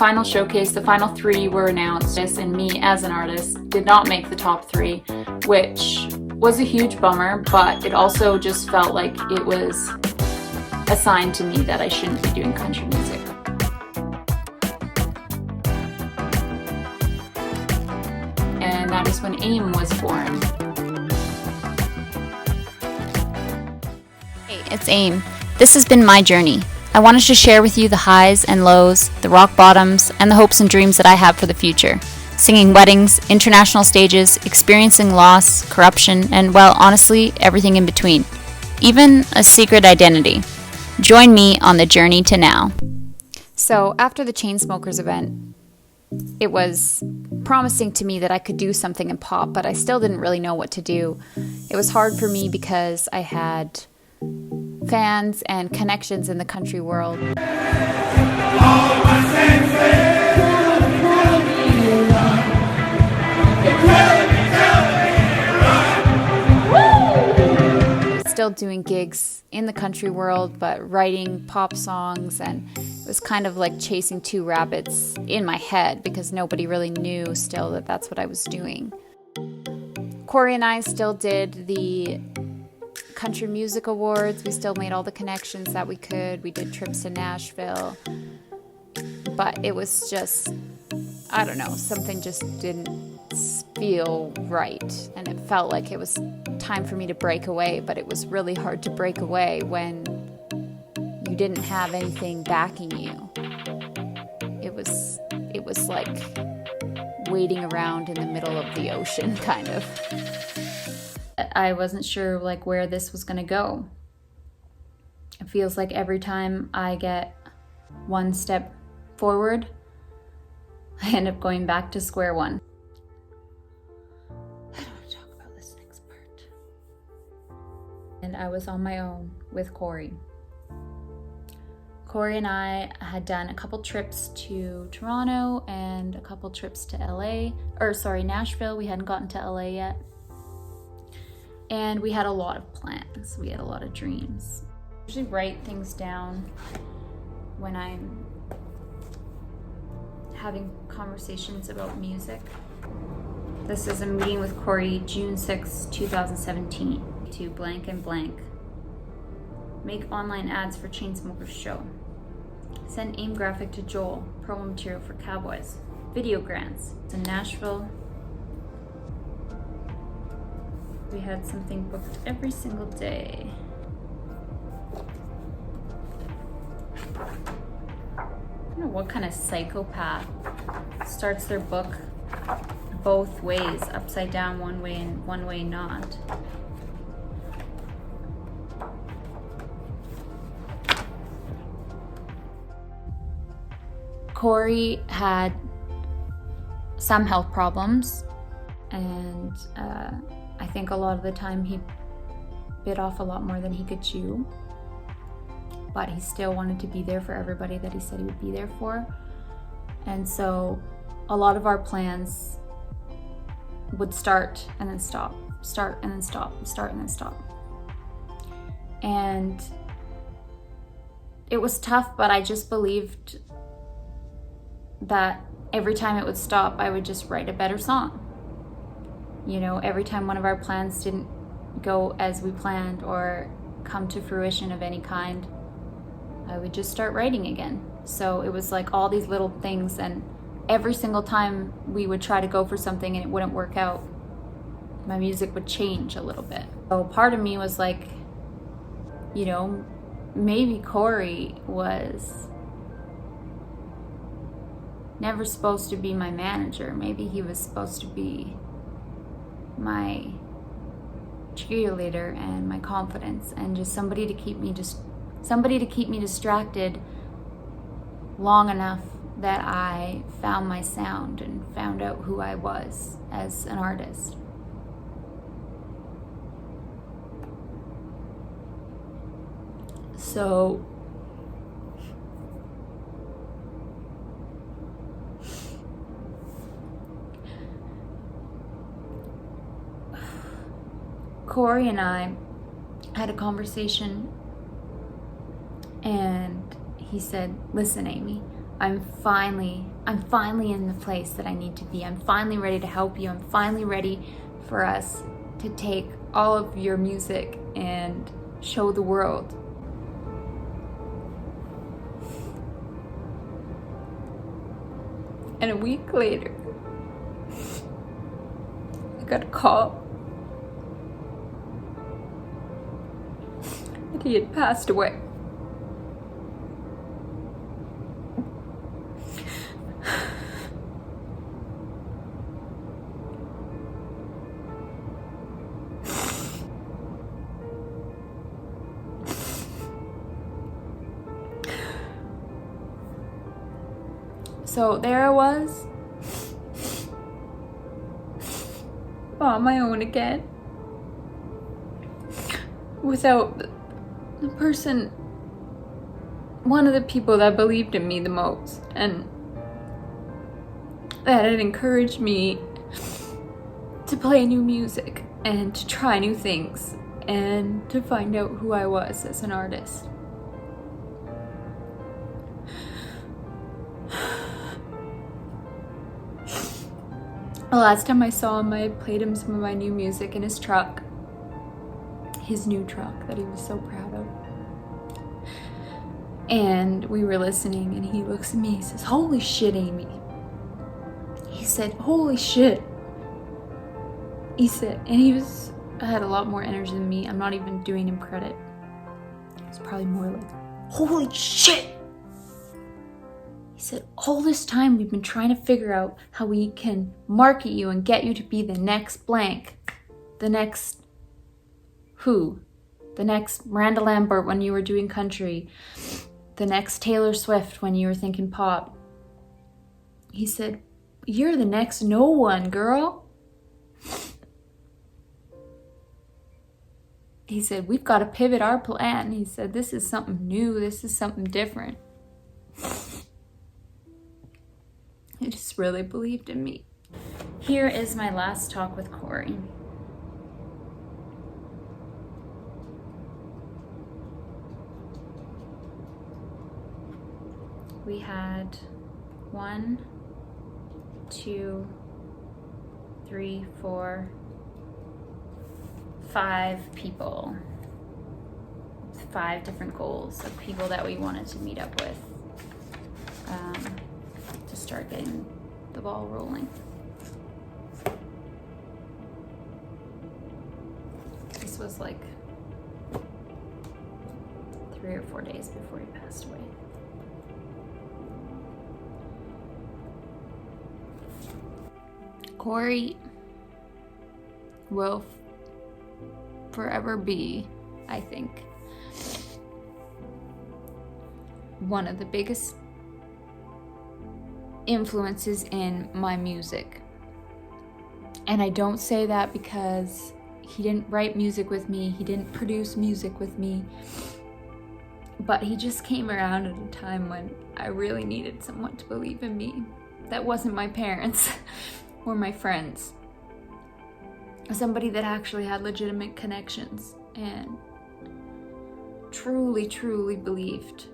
final showcase, the final 3 were announced, and me as an artist did not make the top 3, which was a huge bummer, but it also just felt like it was a sign to me that I shouldn't be doing country music. And that is when AIM was born. Hey, it's AIM. This has been my journey. I wanted to share with you the highs and lows, the rock bottoms, and the hopes and dreams that I have for the future. Singing weddings, international stages, experiencing loss, corruption, and, well, honestly, everything in between. Even a secret identity. Join me on the journey to now. So, after the Chainsmokers event, it was promising to me that I could do something in pop, but I still didn't really know what to do. It was hard for me because I had fans and connections in the country world. Still doing gigs in the country world, but writing pop songs, and it was kind of like chasing 2 rabbits in my head because nobody really knew still that that's what I was doing. Corey and I still did the Country Music Awards. We still made all the connections that we could. We did trips to Nashville, but it was just, I don't know, something just didn't feel right, and it felt like it was time for me to break away, but it was really hard to break away when you didn't have anything backing you. It was like wading around in the middle of the ocean, kind of. I wasn't sure like where this was gonna go. It feels like every time I get one step forward, I end up going back to square one. I don't want to talk about this next part. And I was on my own with Corey. Corey and I had done a couple trips to Toronto and a couple trips to Nashville. We hadn't gotten to LA yet. And we had a lot of plans. We had a lot of dreams. I usually write things down when I'm having conversations about music. This is a meeting with Corey, June 6, 2017. To blank and blank. Make online ads for Chainsmokers show. Send AIM graphic to Joel. Promo material for Cowboys. Video grants. In Nashville. We had something booked every single day. I don't know what kind of psychopath starts their book both ways, upside down one way and one way not. Corey had some health problems, and I think a lot of the time he bit off a lot more than he could chew, but he still wanted to be there for everybody that he said he would be there for. And so a lot of our plans would start and then stop, start and then stop, start and then stop. And it was tough, but I just believed that every time it would stop, I would just write a better song. You know, every time one of our plans didn't go as we planned or come to fruition of any kind, I would just start writing again. So it was like all these little things, and every single time we would try to go for something and it wouldn't work out, my music would change a little bit. So part of me was like, you know, maybe Corey was never supposed to be my manager. Maybe he was supposed to be my cheerleader and my confidence, and just somebody to keep me distracted long enough that I found my sound and found out who I was as an artist. So Corey and I had a conversation, and he said, "Listen, Amy, I'm finally in the place that I need to be. I'm finally ready to help you. I'm finally ready for us to take all of your music and show the world. And a week later, I got a call that he had passed away. So there I was, on my own again, without the person, one of the people that believed in me the most, and that had encouraged me to play new music and to try new things and to find out who I was as an artist. The last time I saw him, I played him some of my new music in his truck. His new truck that he was so proud of. And we were listening and he looks at me, he says, "Holy shit, Amy." He said, "Holy shit." He said, and had a lot more energy than me. I'm not even doing him credit. It's probably more like, "Holy shit." He said, "All this time we've been trying to figure out how we can market you and get you to be the next blank. The next who? The next Miranda Lambert when you were doing country. The next Taylor Swift when you were thinking pop." He said, "You're the next no one, girl." He said, "We've got to pivot our plan." He said, "This is something new. This is something different." He just really believed in me. Here is my last talk with Corey. We had 1, 2, 3, 4, 5 people. 5 different goals of people that we wanted to meet up with. To start getting the ball rolling. This was like 3 or 4 days before he passed away. Corey will forever be, I think, one of the biggest influences in my music. And I don't say that because he didn't write music with me, he didn't produce music with me, but he just came around at a time when I really needed someone to believe in me. That wasn't my parents or my friends. Somebody that actually had legitimate connections and truly, truly believed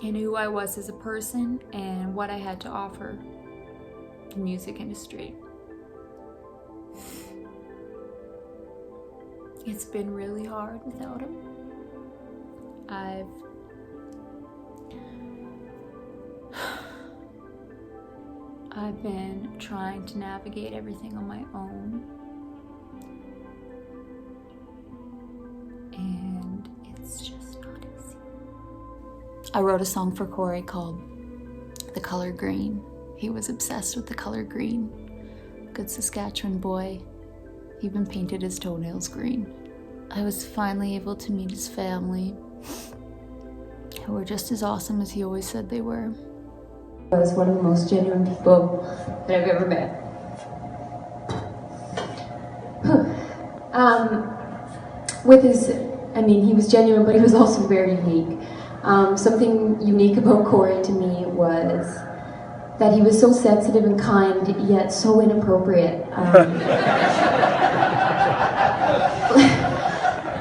in who I was as a person and what I had to offer the music industry. It's been really hard without him. I've been trying to navigate everything on my own, and it's just not easy. I wrote a song for Corey called "The Color Green." He was obsessed with the color green. Good Saskatchewan boy. He even painted his toenails green. I was finally able to meet his family, who were just as awesome as he always said they were. He was one of the most genuine people that I've ever met. He was genuine, but he was also very unique. Something unique about Corey to me was that he was so sensitive and kind, yet so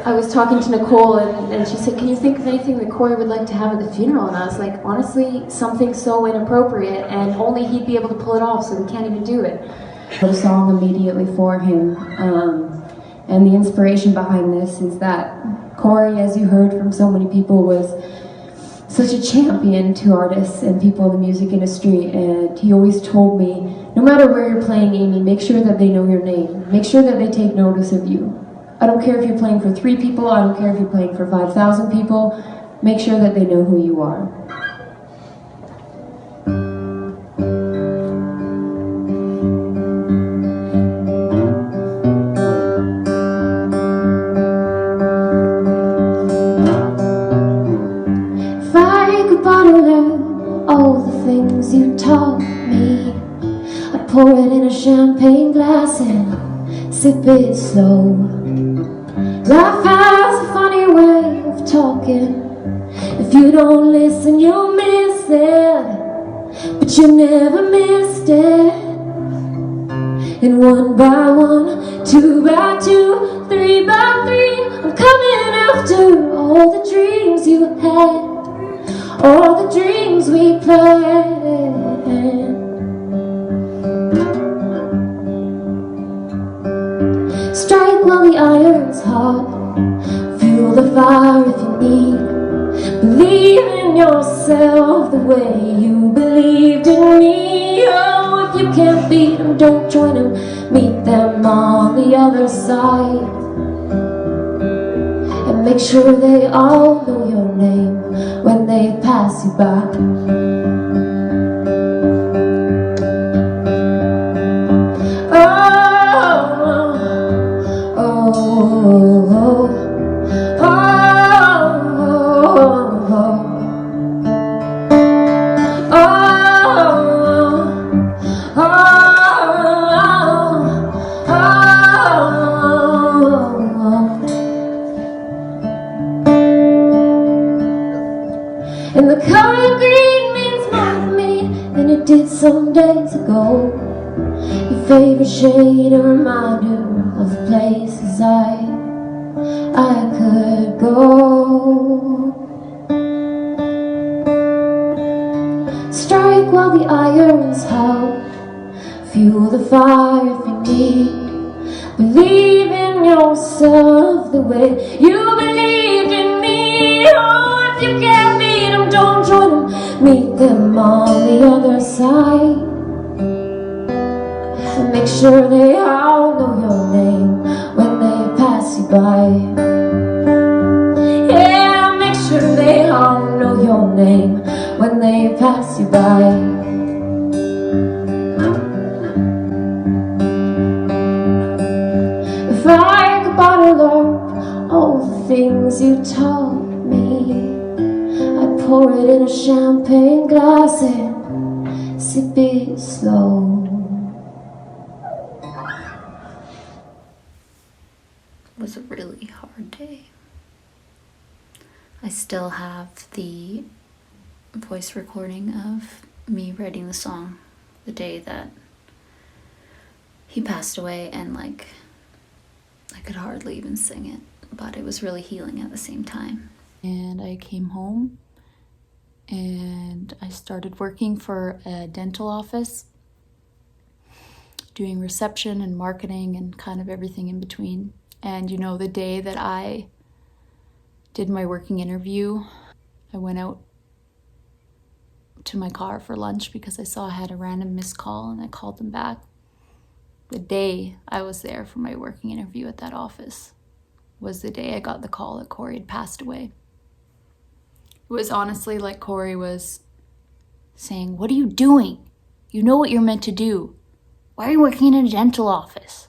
I was talking to Nicole and she said, can you think of anything that Corey would like to have at the funeral? And I was like, honestly, something so inappropriate and only he'd be able to pull it off, so we can't even do it. A song immediately for him, and the inspiration behind this is that Corey, as you heard from so many people, was such a champion to artists and people in the music industry, and he always told me, no matter where you're playing, Amy, make sure that they know your name. Make sure that they take notice of you. I don't care if you're playing for 3 people, I don't care if you're playing for 5,000 people, make sure that they know who you are. If I could bottle all the things you taught me, I'd pour it in a champagne glass and sip it slow. Life has a funny way of talking. If you don't listen, you'll miss it. But you never missed it. And 1 by 1, 2 by 2, 3 by 3, I'm coming after all the dreams you had, all the dreams we planned. Strike while the iron's hot, fuel the fire if you need. Believe in yourself the way you believed in me. Oh, if you can't beat them, don't join them. Meet them on the other side. And make sure they all know your name when they pass you by. And the color green means more to me than it did some days ago. Your favorite shade, a reminder of the places I could go. Strike while the iron's hot, fuel the fire if you need. Believe in yourself the way you believed in me. Oh, if you can't beat them, don't join them. Meet them on the other side. And make sure they all know your name when they pass you by. Yeah, make sure they all know your name when they pass you by. If I could bottle up all the things you taught me, I'd pour it in a champagne glass and sip it slow. It was a really hard day. I still have the voice recording of me writing the song the day that he passed away, and like I could hardly even sing it, but it was really healing at the same time. And I came home and I started working for a dental office, doing reception and marketing and kind of everything in between. And you know, the day that I did my working interview, I went out to my car for lunch because I saw I had a random missed call, and I called them back. The day I was there for my working interview at that office was the day I got the call that Corey had passed away. It was honestly like Corey was saying, "What are you doing? You know what you're meant to do. Why are you working in a dental office?"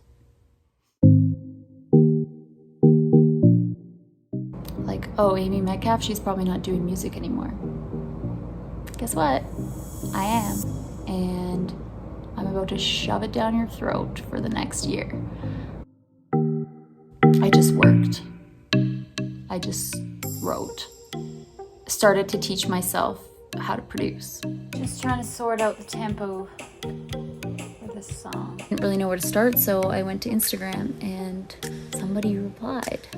Like, oh, Amy Metcalfe, she's probably not doing music anymore. Guess what? I am. And I'm about to shove it down your throat for the next year. I just worked. I just wrote. Started to teach myself how to produce. Just trying to sort out the tempo for this song. Didn't really know where to start, so I went to Instagram and somebody replied.